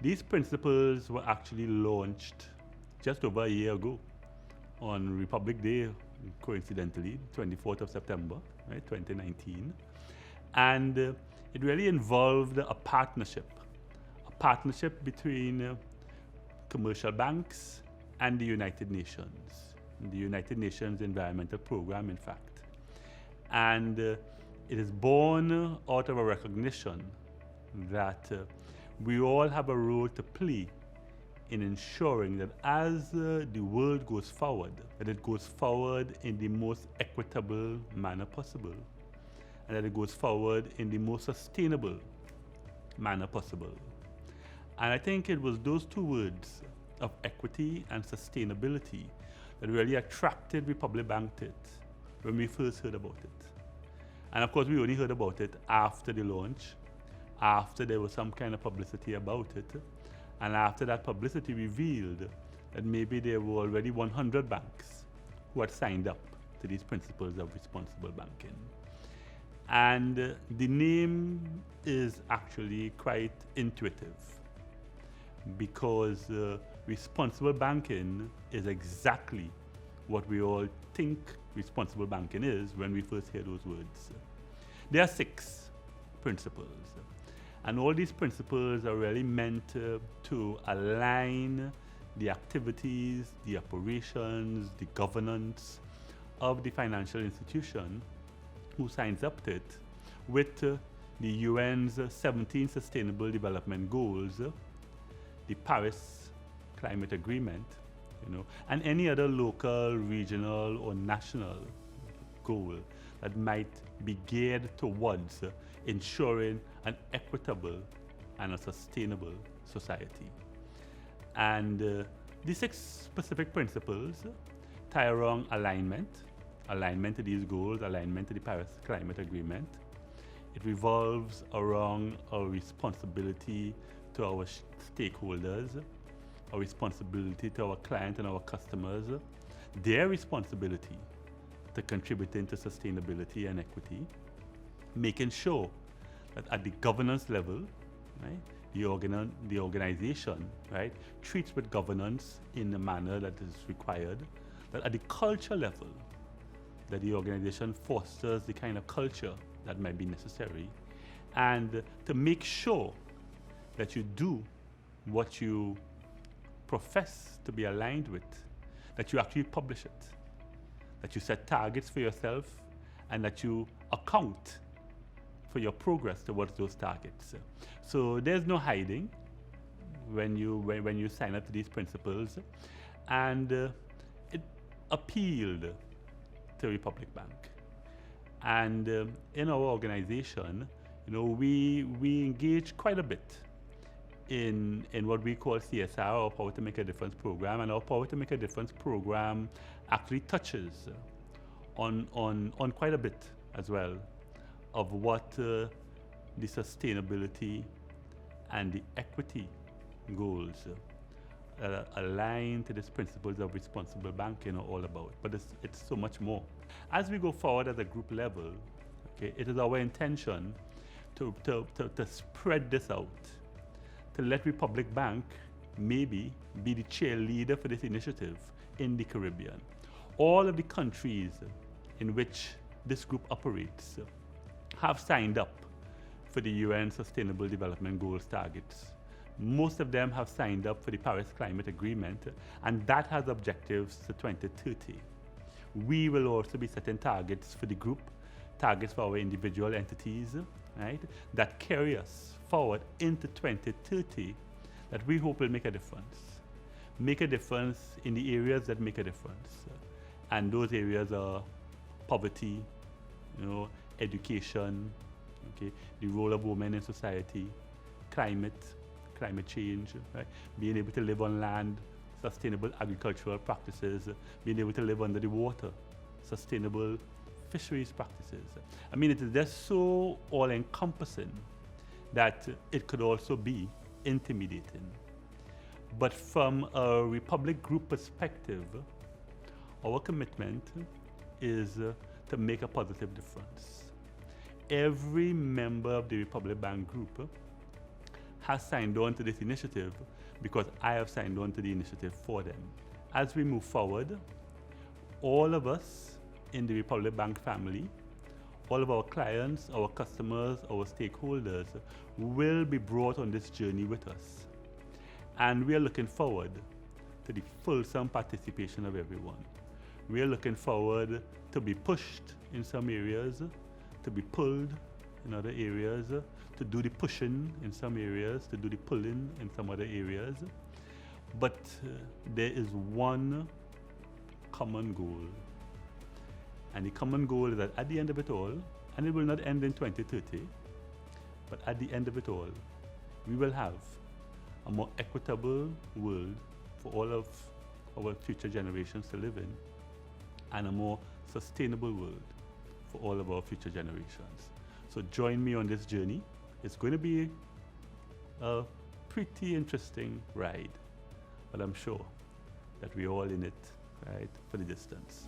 These principles were actually launched just over a year ago on Republic Day, coincidentally, 24th of September, right, 2019. And it really involved a partnership between commercial banks and the United Nations, the United Nations Environmental Program, in fact. And it is born out of a recognition that we all have a role to play in ensuring that as the world goes forward, that it goes forward in the most equitable manner possible, and that it goes forward in the most sustainable manner possible. And I think it was those two words of equity and sustainability that really attracted Republic Bank to it when we first heard about it. And of course, we only heard about it after the launch, after there was some kind of publicity about it, and after that publicity revealed that maybe there were already 100 banks who had signed up to these principles of responsible banking. And the name is actually quite intuitive, because responsible banking is exactly what we all think responsible banking is when we first hear those words. There are 6 principles, and all these principles are really meant to align the activities, the operations, the governance of the financial institution who signs up to it with the UN's 17 Sustainable Development Goals, the Paris Climate Agreement, and any other local, regional, or national goal that might be geared towards ensuring an equitable and a sustainable society. And these 6 specific principles tie around alignment to these goals, alignment to the Paris Climate Agreement. It revolves around our responsibility to our stakeholders, our responsibility to our clients and our customers, their responsibility to contributing to sustainability and equity, making sure that at the governance level, right, the organization, right, treats with governance in the manner that is required, that at the culture level, that the organization fosters the kind of culture that might be necessary, and to make sure that you do what you profess to be aligned with, that you actually publish it, that you set targets for yourself, and that you account for your progress towards those targets. So there's no hiding when you sign up to these principles, and it appealed to Republic Bank. And in our organization, we engage quite a bit in what we call CSR, or Power to Make a Difference program, and our Power to Make a Difference program actually touches on quite a bit as well of what the sustainability and the equity goals aligned to these principles of responsible banking are all about. But it's so much more. As we go forward at the group level, okay, it is our intention to spread this out, to let Republic Bank maybe be the cheerleader for this initiative in the Caribbean. All of the countries in which this group operates have signed up for the UN Sustainable Development Goals targets. Most of them have signed up for the Paris Climate Agreement, and that has objectives to 2030. We will also be setting targets for the group, targets for our individual entities, right, that carry us forward into 2030, that we hope will make a difference. Make a difference in the areas that make a difference. And those areas are poverty, education, okay, the role of women in society, climate change, right? Being able to live on land, sustainable agricultural practices, being able to live under the water, sustainable fisheries practices. I mean, it is just so all-encompassing that it could also be intimidating. But from a Republic Group perspective, our commitment is to make a positive difference. Every member of the Republic Bank Group has signed on to this initiative because I have signed on to the initiative for them. As we move forward, all of us in the Republic Bank family, all of our clients, our customers, our stakeholders will be brought on this journey with us. And we are looking forward to the fulsome participation of everyone. We are looking forward to be pushed in some areas, to be pulled in other areas, to do the pushing in some areas, to do the pulling in some other areas. But there is one common goal. And the common goal is that at the end of it all, and it will not end in 2030, but at the end of it all, we will have a more equitable world for all of our future generations to live in, and a more sustainable world for all of our future generations. So join me on this journey. It's going to be a pretty interesting ride, but I'm sure that we're all in it, right, for the distance.